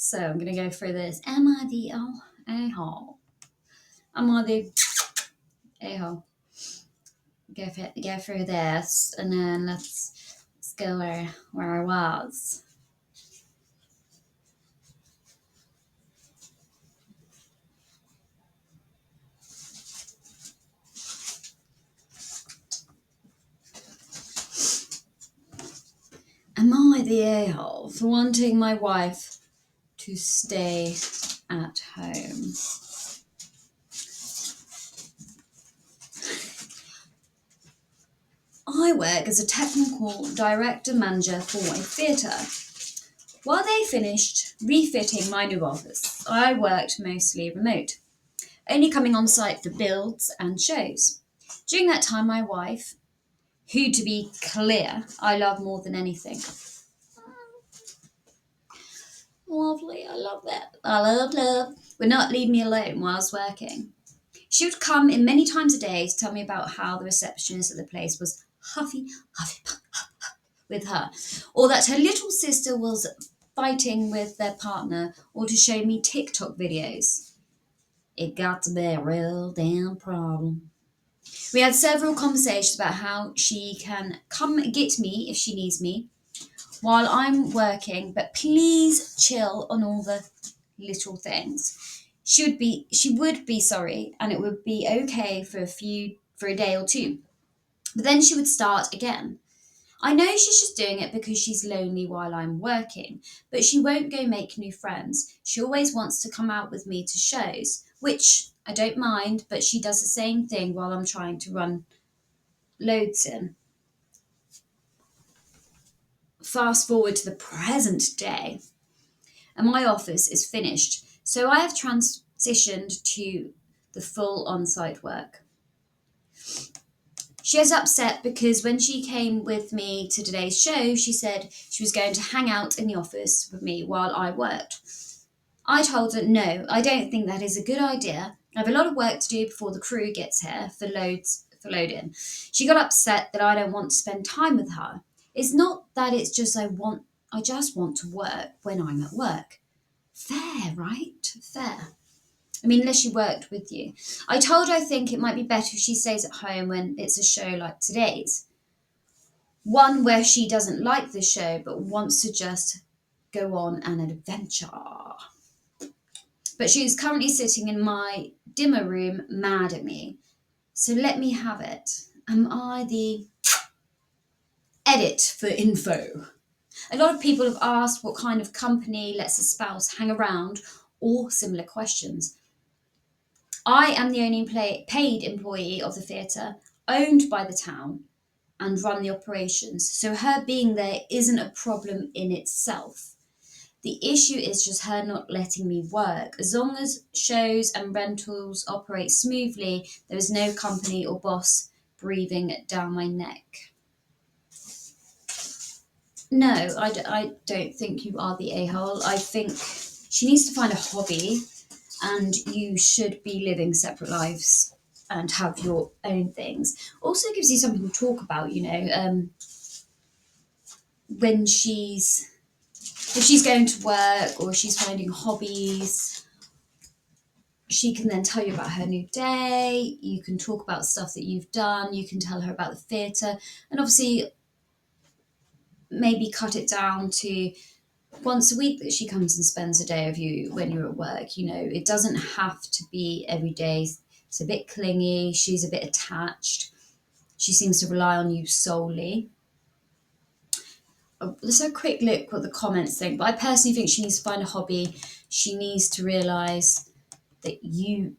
So I'm going to go through this. Am I the a-hole? Am I the a-hole? Go through this, and then let's go where I was. Am I the a-hole for wanting my wife to stay at home? I work as a technical director manager for a theatre. While they finished refitting my new office, I worked mostly remote, only coming on site for builds and shows. During that time, my wife, who, to be clear, I love more than anything. Lovely, I love that. I love. Would not leave me alone while I was working. She would come in many times a day to tell me about how the receptionist at the place was huffy with her, or that her little sister was fighting with their partner, or to show me TikTok videos. It got to be a real damn problem. We had several conversations about how she can come get me if she needs me while I'm working, but please chill on all the little things. She would be sorry, and it would be okay for a day or two. But then she would start again. I know she's just doing it because she's lonely while I'm working, but she won't go make new friends. She always wants to come out with me to shows, which I don't mind, but she does the same thing while I'm trying to run loads in. Fast forward to the present day, and my office is finished, so I have transitioned to the full on-site work. She is upset because when she came with me to today's show, she said she was going to hang out in the office with me while I worked. I told her, no, I don't think that is a good idea. I have a lot of work to do before the crew gets here for load in. She got upset that I don't want to spend time with her. It's not that, it's just I just want to work when I'm at work. Fair, right? Fair. I mean, unless she worked with you. I told her I think it might be better if she stays at home when it's a show like today's. One where she doesn't like the show but wants to just go on an adventure. But she's currently sitting in my dimmer room mad at me. So let me have it. Am I the edit for info? A lot of people have asked what kind of company lets a spouse hang around, or similar questions. I am the only paid employee of the theatre, owned by the town, and run the operations, so her being there isn't a problem in itself. The issue is just her not letting me work. As long as shows and rentals operate smoothly, there is no company or boss breathing down my neck. No, I don't think you are the a-hole. I think she needs to find a hobby, and you should be living separate lives and have your own things. Also gives you something to talk about, when if she's going to work or she's finding hobbies, she can then tell you about her new day. You can talk about stuff that you've done. You can tell her about the theatre, and obviously maybe cut it down to once a week that she comes and spends a day with you when you're at work. It doesn't have to be every day. It's a bit clingy. She's a bit attached. She seems to rely on you solely. Let's have a quick look what the comments think. But I personally think she needs to find a hobby. She needs to realise that you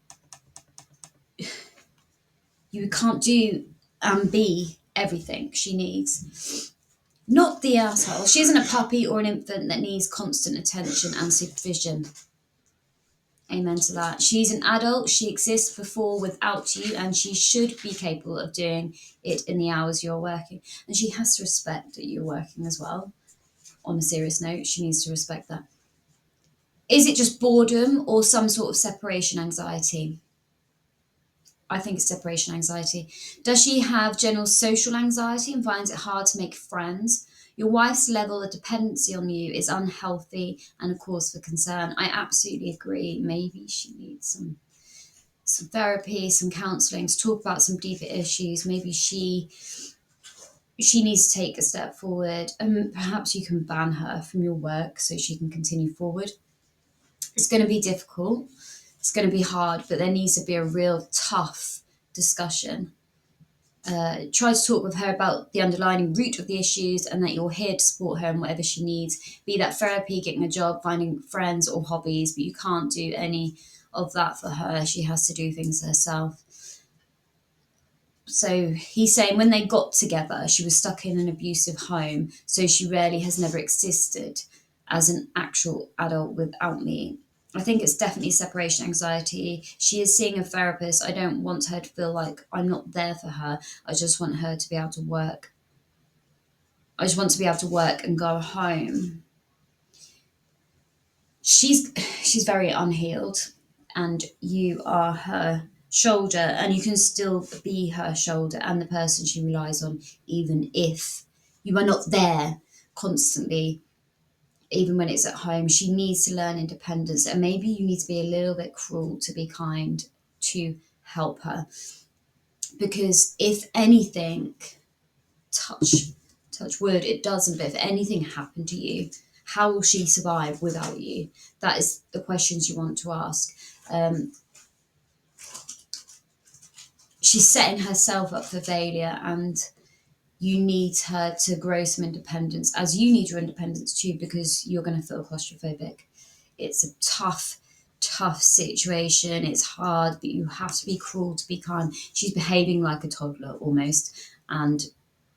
can't do and be everything she needs. Not the asshole. She isn't a puppy or an infant that needs constant attention and supervision. Amen to that. She's an adult. She exists before without you, and she should be capable of doing it in the hours you're working. And she has to respect that you're working as well. On a serious note, she needs to respect that. Is it just boredom or some sort of separation anxiety? I think it's separation anxiety. Does she have general social anxiety and finds it hard to make friends? Your wife's level of dependency on you is unhealthy and a cause for concern. I absolutely agree. Maybe she needs some therapy, some counselling to talk about some deeper issues. Maybe she needs to take a step forward, and perhaps you can ban her from your work so she can continue forward. It's going to be difficult. It's going to be hard, but there needs to be a real tough discussion. Try to talk with her about the underlying root of the issues and that you're here to support her in whatever she needs, be that therapy, getting a job, finding friends or hobbies, but you can't do any of that for her. She has to do things herself. So he's saying when they got together, she was stuck in an abusive home, so she really has never existed as an actual adult without me. I think it's definitely separation anxiety. She is seeing a therapist. I don't want her to feel like I'm not there for her. I just want her to be able to work. I just want to be able to work and go home. She's very unhealed, and you are her shoulder, and you can still be her shoulder and the person she relies on, even if you are not there constantly, even when it's at home. She needs to learn independence, and maybe you need to be a little bit cruel to be kind to help her. Because if anything, touch wood, it doesn't, but if anything happened to you, how will she survive without you? That is the questions you want to ask. She's setting herself up for failure, and you need her to grow some independence, as you need your independence too, because you're going to feel claustrophobic. It's a tough situation. It's hard, but you have to be cruel to be kind. She's behaving like a toddler almost, and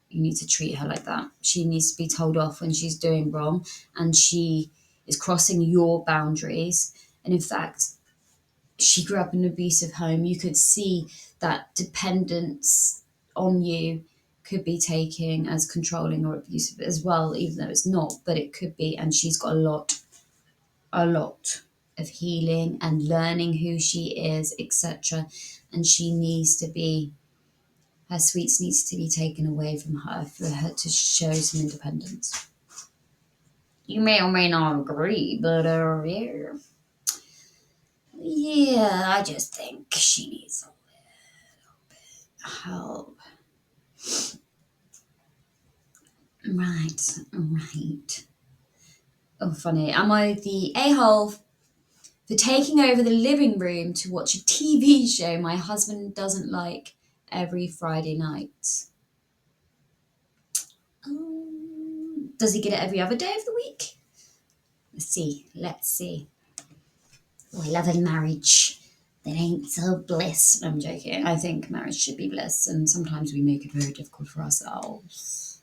you need to treat her like that. She needs to be told off when she's doing wrong, and she is crossing your boundaries. And in fact, she grew up in an abusive home. You could see that dependence on you could be taken as controlling or abusive as well, even though it's not, but it could be. And she's got a lot of healing and learning who she is, etc. And she needs to be, her sweets needs to be taken away from her for her to show some independence. You may or may not agree, but yeah, I just think she needs a little bit of help. Right. Oh, funny. Am I the a-hole for taking over the living room to watch a TV show my husband doesn't like every Friday night? Does he get it every other day of the week? Let's see. Oh, I love a marriage that ain't so bliss. No, I'm joking. I think marriage should be bliss, and sometimes we make it very difficult for ourselves.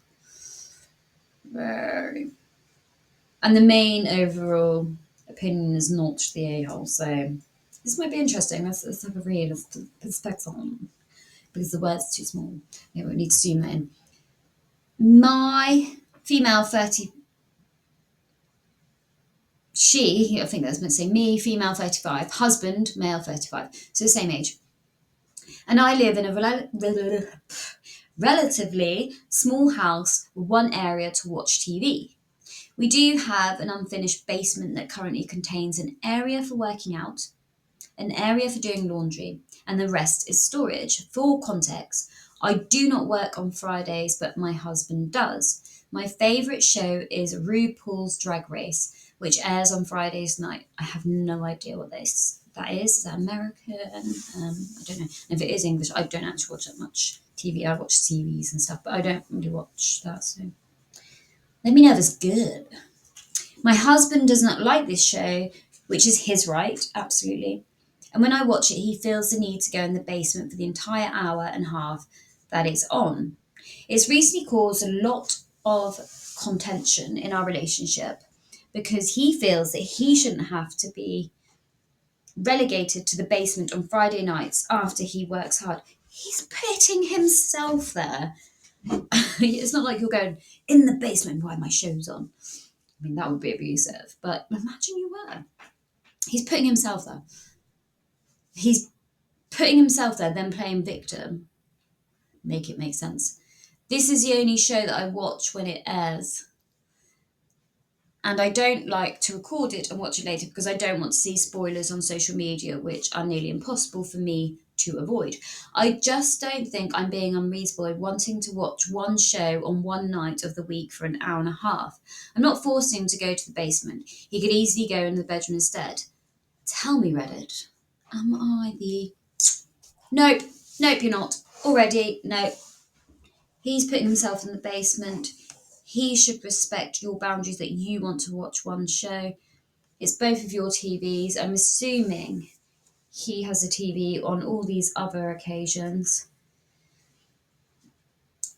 Very. And the main overall opinion is not the a-hole, so this might be interesting. Let's have a read of the perspective on, because the word's too small. Yeah, we need to zoom that in. My female 30, I think that's meant to say me, female 35, husband, male 35, so the same age. And I live in a relatively small house with one area to watch TV. We do have an unfinished basement that currently contains an area for working out, an area for doing laundry, and the rest is storage. For context, I do not work on Fridays, but my husband does. My favourite show is RuPaul's Drag Race, which airs on Fridays night. I have no idea what that is. Is that American? I don't know. If it is English, I don't actually watch that much TV. I watch TVs and stuff, but I don't really watch that, so let me know if it's good. My husband does not like this show, which is his right, absolutely. And when I watch it, he feels the need to go in the basement for the entire hour and a half that it's on. It's recently caused a lot of contention in our relationship because he feels that he shouldn't have to be relegated to the basement on Friday nights after he works hard. He's putting himself there. It's not like you're going in the basement while my show's on. I mean, that would be abusive, but imagine you were. He's putting himself there. He's putting himself there, then playing victim. Make it make sense. This is the only show that I watch when it airs. And I don't like to record it and watch it later because I don't want to see spoilers on social media, which are nearly impossible for me to avoid. I just don't think I'm being unreasonable in wanting to watch one show on one night of the week for an hour and a half. I'm not forcing him to go to the basement. He could easily go in the bedroom instead. Tell me, Reddit, am I the... Nope, nope, you're not. Already, no. He's putting himself in the basement. He should respect your boundaries that you want to watch one show. It's both of your TVs. I'm assuming he has a TV on all these other occasions.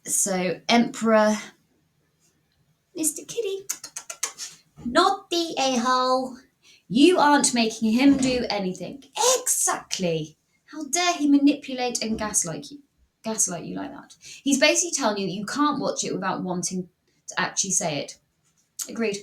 So, Emperor, Mr. Kitty, not the a-hole. You aren't making him do anything. Exactly. How dare he manipulate and gaslight you like that? He's basically telling you that you can't watch it without wanting to actually say it. Agreed.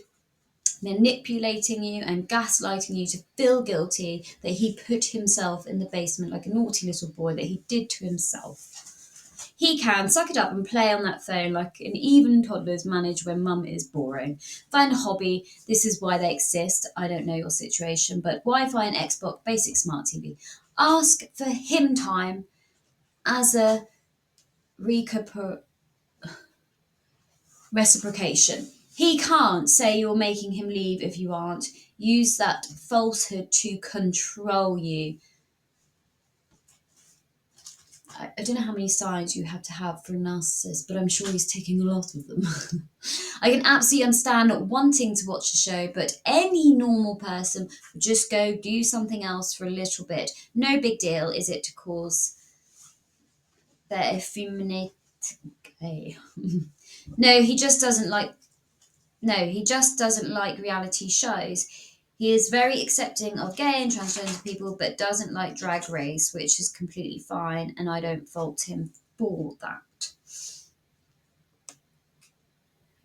Manipulating you and gaslighting you to feel guilty that he put himself in the basement like a naughty little boy that he did to himself. He can suck it up and play on that phone like an even toddler's manage when mum is boring. Find a hobby. This is why they exist. I don't know your situation, but Wi-Fi and Xbox, basic smart TV. Ask for him time as a reciprocation. He can't say you're making him leave if you aren't. Use that falsehood to control you. I don't know how many sides you have to have for a narcissist, but I'm sure he's taking a lot of them. I can absolutely understand not wanting to watch the show, but any normal person would just go do something else for a little bit. No big deal, is it, to cause their effeminate... No, he just doesn't like... No, he just doesn't like reality shows. He is very accepting of gay and transgender people, but doesn't like Drag Race, which is completely fine, and I don't fault him for that.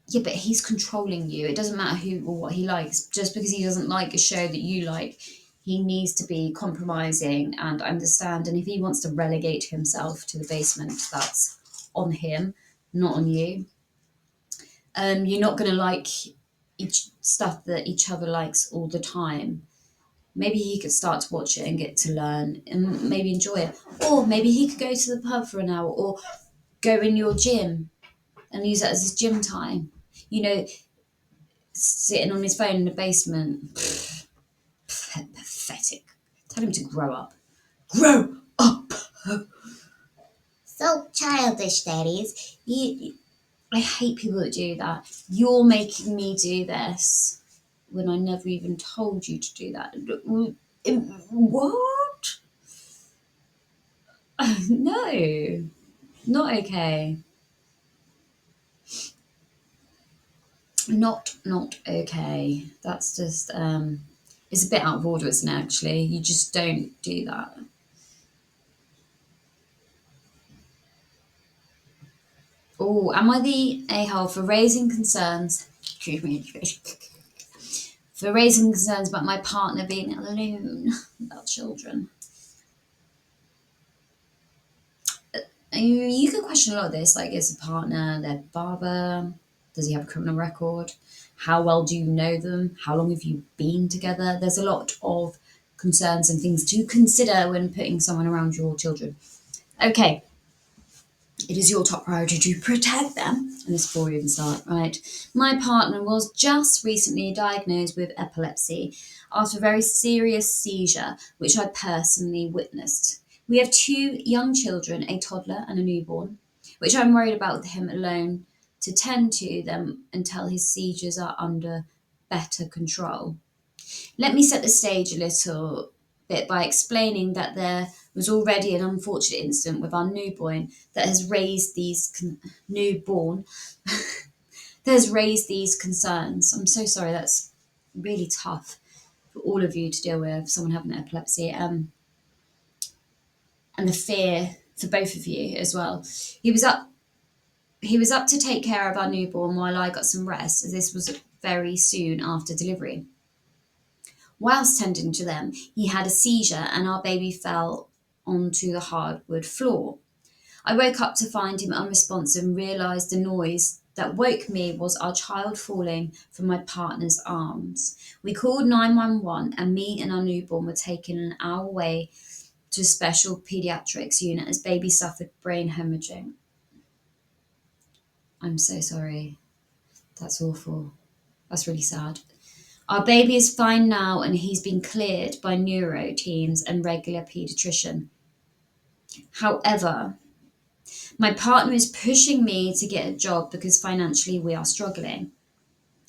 Yeah, but he's controlling you. It doesn't matter who or what he likes. Just because he doesn't like a show that you like, he needs to be compromising and understand. And if he wants to relegate himself to the basement, that's on him, not on you. You're not going to like each stuff that each other likes all the time. Maybe he could start to watch it and get to learn and maybe enjoy it. Or maybe he could go to the pub for an hour or go in your gym and use that as his gym time. You know, sitting on his phone in the basement. Pathetic. Tell him to grow up. Grow up! So childish, that is. I hate people that do that. You're making me do this when I never even told you to do that. What? No, not okay. Not okay. That's just it's a bit out of order, isn't it? Actually, you just don't do that. Oh, am I the a-hole for raising concerns? Excuse me. For raising concerns about my partner being alone about children. You could question a lot of this, like, is a partner their father? Does he have a criminal record? How well do you know them? How long have you been together? There's a lot of concerns and things to consider when putting someone around your children. Okay, it is your top priority to protect them. And this before we even start, right? My partner was just recently diagnosed with epilepsy after a very serious seizure, which I personally witnessed. We have two young children, a toddler and a newborn, which I'm worried about with him alone to tend to them until his seizures are under better control. Let me set the stage a little bit by explaining that there was already an unfortunate incident with our newborn that has raised these newborn that has raised these concerns. I'm so sorry. That's really tough for all of you to deal with. Someone having epilepsy, and the fear for both of you as well. He was up. He was up to take care of our newborn while I got some rest, as this was very soon after delivery. Whilst tending to them, he had a seizure and our baby fell onto the hardwood floor. I woke up to find him unresponsive and realised the noise that woke me was our child falling from my partner's arms. We called 911 and me and our newborn were taken an hour away to a special pediatrics unit as baby suffered brain hemorrhaging. I'm so sorry. That's awful. That's really sad. Our baby is fine now and he's been cleared by neuro teams and regular pediatrician. However, my partner is pushing me to get a job because financially we are struggling.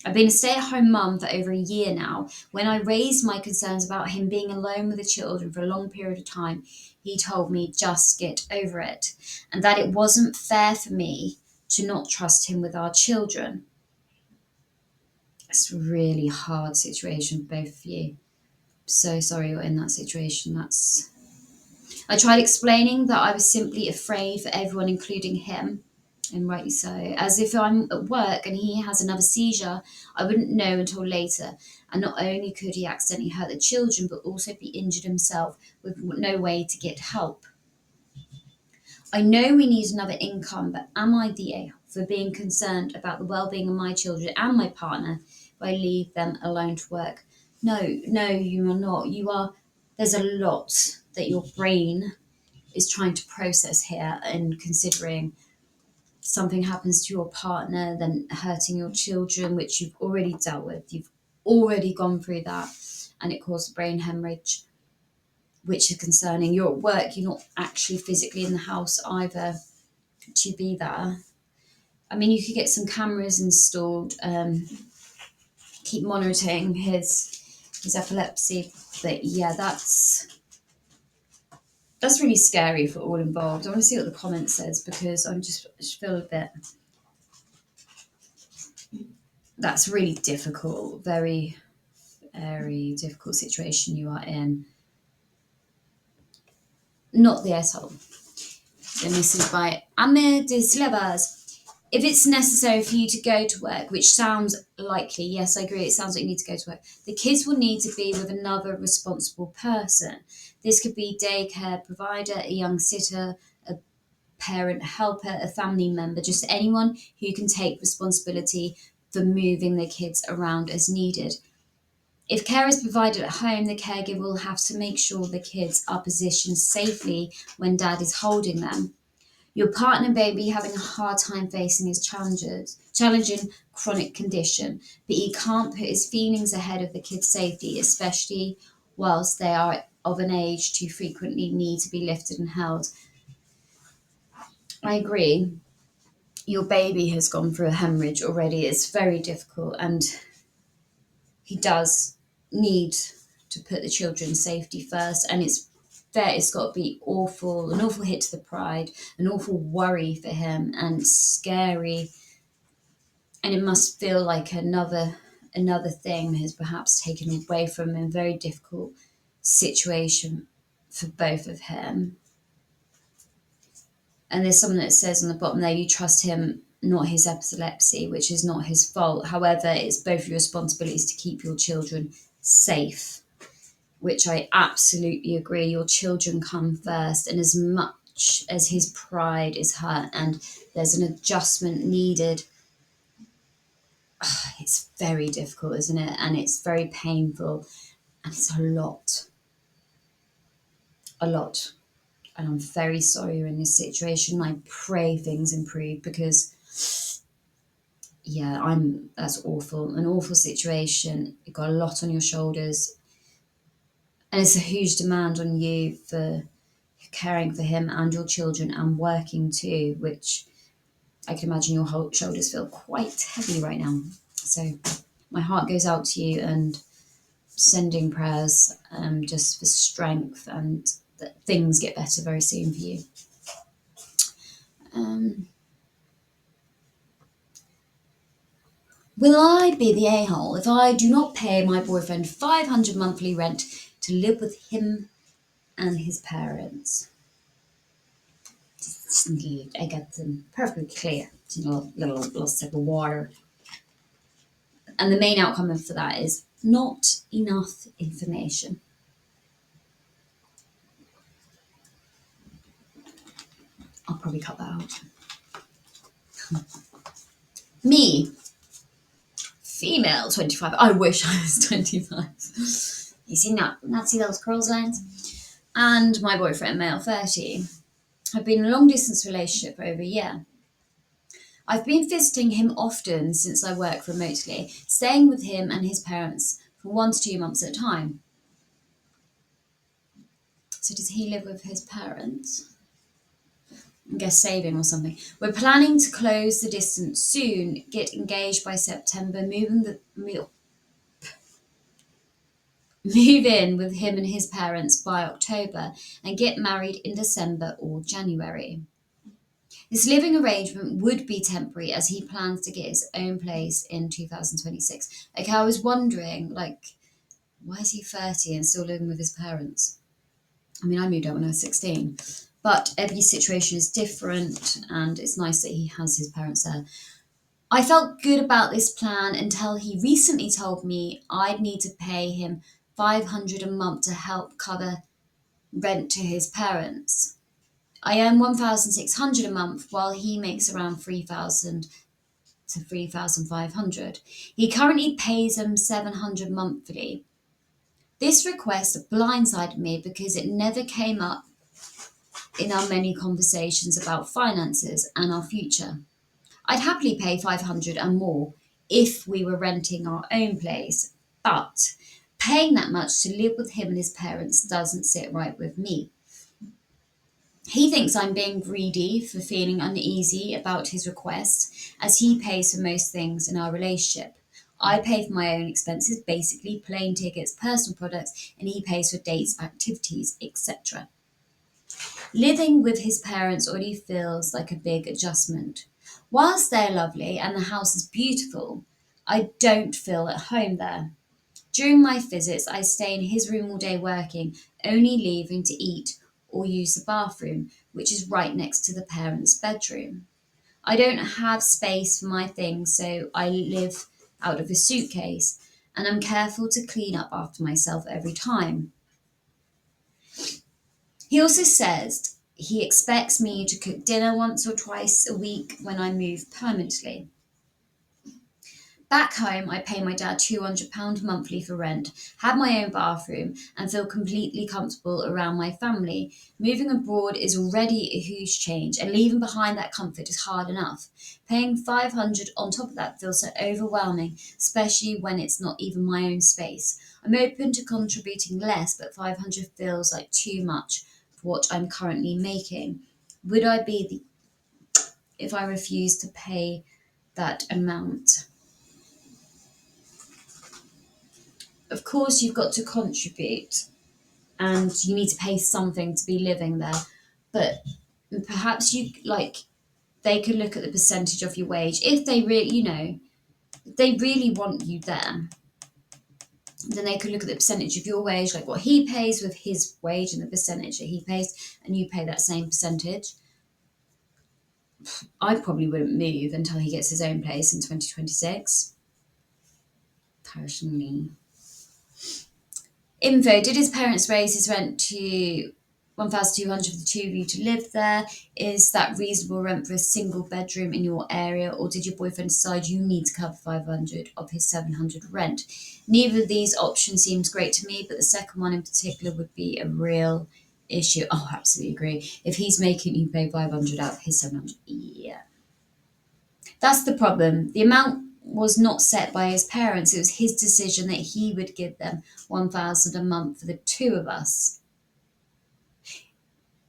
I've been a stay-at-home mum for over a year now. When I raised my concerns about him being alone with the children for a long period of time, he told me just get over it and that it wasn't fair for me to not trust him with our children. It's a really hard situation for both of you. So sorry you're in that situation. I tried explaining that I was simply afraid for everyone, including him, and rightly so. As if I'm at work and he has another seizure, I wouldn't know until later. And not only could he accidentally hurt the children, but also be injured himself with no way to get help. I know we need another income, but am I the a-hole for being concerned about the well-being of my children and my partner if I leave them alone to work? No, you are not. There's a lot that your brain is trying to process here, and considering something happens to your partner, then hurting your children, which you've already dealt with. You've already gone through that, and it caused a brain hemorrhage, which is concerning. You're at work, you're not actually physically in the house either to be there. I mean, you could get some cameras installed, keep monitoring his epilepsy, but yeah, that's really scary for all involved. I want to see what the comment says because I just feel a bit. That's really difficult, very, very difficult situation you are in. Not the asshole. Then this is by Amir de Slebas. If it's necessary for you to go to work, which sounds likely, yes, I agree, it sounds like you need to go to work, the kids will need to be with another responsible person. This could be daycare provider, a young sitter, a parent helper, a family member, just anyone who can take responsibility for moving their kids around as needed. If care is provided at home, the caregiver will have to make sure the kids are positioned safely when dad is holding them. Your partner may be having a hard time facing his challenging chronic condition, but he can't put his feelings ahead of the kids' safety, especially whilst they are of an age to frequently need to be lifted and held. I agree. Your baby has gone through a hemorrhage already. It's very difficult, and he does need to put the children's safety first. And it's got to be an awful hit to the pride, an awful worry for him, and scary. And it must feel like another thing has perhaps taken away from him. A very difficult situation for both of him. And there's something that says on the bottom there, you trust him, not his epilepsy, which is not his fault. However, it's both your responsibilities to keep your children safe, which I absolutely agree. Your children come first. And as much as his pride is hurt and there's an adjustment needed, it's very difficult, isn't it? And it's very painful. And it's a lot. A lot. And I'm very sorry you're in this situation. I pray things improve because, yeah, that's awful. An awful situation. You've got a lot on your shoulders. And it's a huge demand on you for caring for him and your children and working too, which I can imagine your whole shoulders feel quite heavy right now. So my heart goes out to you and sending prayers just for strength and that things get better very soon for you. Will I be the a-hole if I do not pay my boyfriend $500 monthly rent to live with him and his parents? I get them perfectly clear. It's a little sip of water. And the main outcome for that is not enough information. I'll probably cut that out. Me, female, 25. I wish I was 25. You see now, not see those curls lines? And my boyfriend, male, 30. I've been in a long distance relationship for over a year. I've been visiting him often since I work remotely, staying with him and his parents for 1 to 2 months at a time. So does he live with his parents? I guess saving or something. We're planning to close the distance soon, get engaged by September, move in with him and his parents by October, and get married in December or January. This living arrangement would be temporary as he plans to get his own place in 2026. Like, I was wondering, like, why is he 30 and still living with his parents? I mean, I moved out when I was 16, but every situation is different, and it's nice that he has his parents there. I felt good about this plan until he recently told me I'd need to pay him 500 a month to help cover rent to his parents. I earn 1,600 a month while he makes around 3,000 to 3,500. He currently pays them 700 monthly. This request blindsided me because it never came up in our many conversations about finances and our future. I'd happily pay 500 and more if we were renting our own place, but paying that much to live with him and his parents doesn't sit right with me. He thinks I'm being greedy for feeling uneasy about his request, as he pays for most things in our relationship. I pay for my own expenses, basically plane tickets, personal products, and he pays for dates, activities, etc. Living with his parents already feels like a big adjustment. Whilst they're lovely and the house is beautiful, I don't feel at home there. During my visits, I stay in his room all day working, only leaving to eat or use the bathroom, which is right next to the parents' bedroom. I don't have space for my things, so I live out of a suitcase, and I'm careful to clean up after myself every time. He also says he expects me to cook dinner once or twice a week when I move permanently. Back home, I pay my dad £200 monthly for rent, have my own bathroom, and feel completely comfortable around my family. Moving abroad is already a huge change, and leaving behind that comfort is hard enough. Paying 500 on top of that feels so overwhelming, especially when it's not even my own space. I'm open to contributing less, but 500 feels like too much for what I'm currently making. Would I be the if I refuse to pay that amount? Of course, you've got to contribute and you need to pay something to be living there, but perhaps you like they could look at the percentage of your wage if they really, if they really want you there. Then they could look at the percentage of your wage, like what he pays with his wage and the percentage that he pays, and you pay that same percentage. I probably wouldn't move until he gets his own place in 2026, personally. Info: did his parents raise his rent to 1,200 for the two of you to live there? Is that reasonable rent for a single bedroom in your area, or did your boyfriend decide you need to cover 500 of his 700 rent? Neither of these options seems great to me, but the second one in particular would be a real issue. Oh, absolutely agree. If he's making you pay 500 out of his 700, yeah. That's the problem. The amount was not set by his parents. It was his decision that he would give them 1,000 a month for the two of us.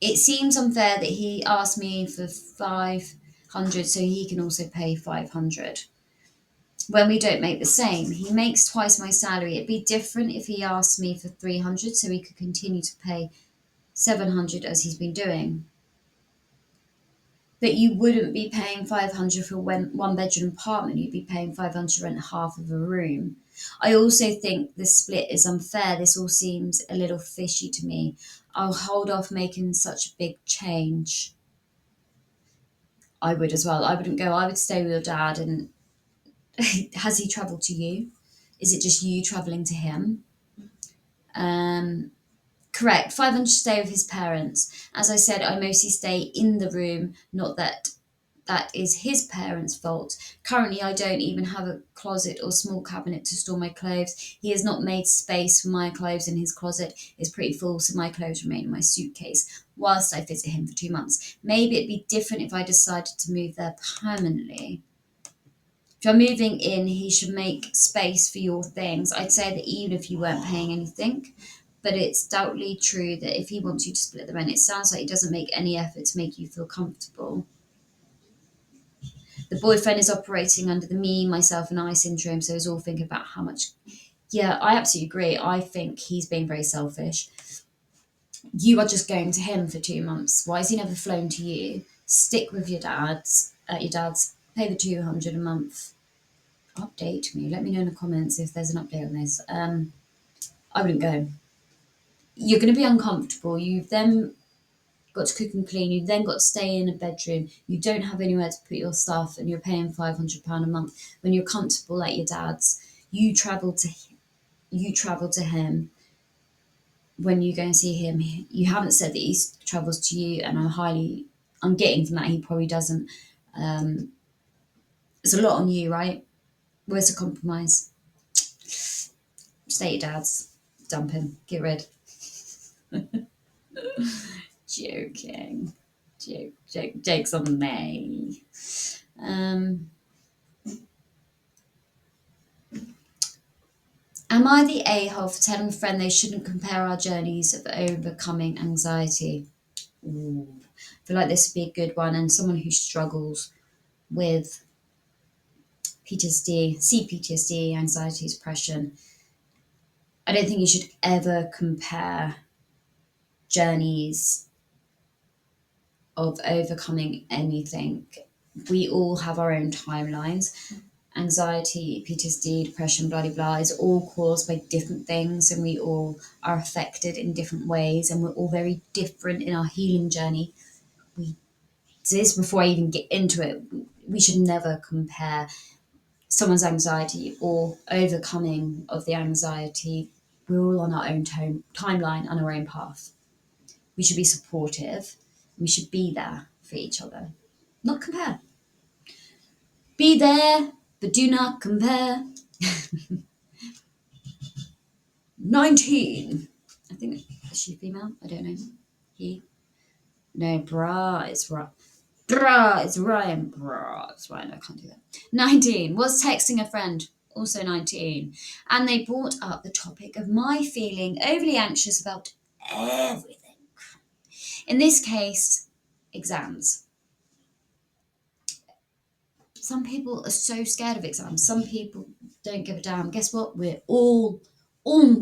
It seems unfair that he asked me for 500 so he can also pay 500 when we don't make the same. He makes twice my salary. It'd be different if he asked me for 300 so he could continue to pay 700 as he's been doing. But you wouldn't be paying 500 for one bedroom apartment. You'd be paying 500 to rent half of a room. I also think the split is unfair. This all seems a little fishy to me. I'll hold off making such a big change. I would as well. I wouldn't go. I would stay with your dad. And has he travelled to you? Is it just you travelling to him? Um, Correct. 500 to stay with his parents. As I said, I mostly stay in the room, not that that is his parents' fault. Currently, I don't even have a closet or small cabinet to store my clothes. He has not made space for my clothes in his closet. It's pretty full, so my clothes remain in my suitcase whilst I visit him for 2 months. Maybe it'd be different if I decided to move there permanently. If you're moving in, he should make space for your things. I'd say that even if you weren't paying anything, but it's doubtly true that if he wants you to split the rent, it sounds like he doesn't make any effort to make you feel comfortable. The boyfriend is operating under the me, myself, and I syndrome, so he's all thinking about how much. Yeah, I absolutely agree. I think he's being very selfish. You are just going to him for 2 months. Why has he never flown to you? Stick with your dad's, pay the 200 a month. Update me. Let me know in the comments if there's an update on this. I wouldn't go. You're going to be uncomfortable. You've then got to cook and clean. You've then got to stay in a bedroom. You don't have anywhere to put your stuff, and you're paying £500 a month when you're comfortable at your dad's. You travel to him when you go and see him. You haven't said that he travels to you, and I'm getting from that he probably doesn't. Um, it's a lot on you, right? Where's the compromise? Stay at your dad's. Dump him. Get rid. Joking. Joke's on me. Am I the a-hole for telling a friend they shouldn't compare our journeys of overcoming anxiety? Ooh, I feel like this would be a good one, and someone who struggles with PTSD, CPTSD, anxiety, depression. I don't think you should ever compare journeys of overcoming anything. We all have our own timelines. Anxiety, PTSD, depression, blah, blah, blah, is all caused by different things, and we all are affected in different ways, and we're all very different in our healing journey. This, before I even get into it, we should never compare someone's anxiety or overcoming of the anxiety. We're all on our own timeline, on our own path. We should be supportive. We should be there for each other, not compare. Be there, but do not compare. 19. I think, is she female? I don't know. He? No, bra. It's right. Bra. It's Ryan. Bra. It's Ryan. I can't do that. 19. Was texting a friend. Also 19. And they brought up the topic of my feeling overly anxious about everything. In this case, exams. Some people are so scared of exams. Some people don't give a damn. Guess what? We're all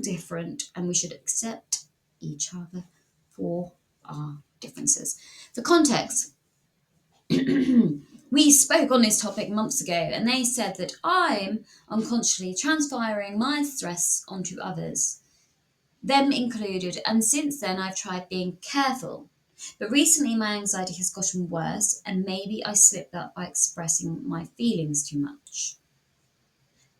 different, and we should accept each other for our differences. For context, we spoke on this topic months ago, and they said that I'm unconsciously transferring my stress onto others, them included, and since then I've tried being careful. But recently my anxiety has gotten worse, and maybe I slipped up by expressing my feelings too much.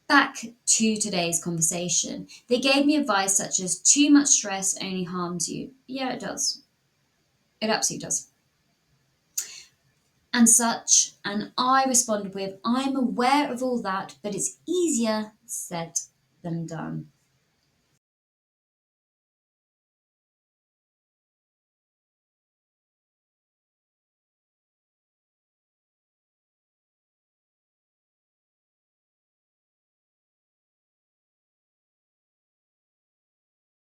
Back to today's conversation. They gave me advice such as too much stress only harms you. Yeah, it does. It absolutely does. And such, and I responded with, I'm aware of all that, but it's easier said than done.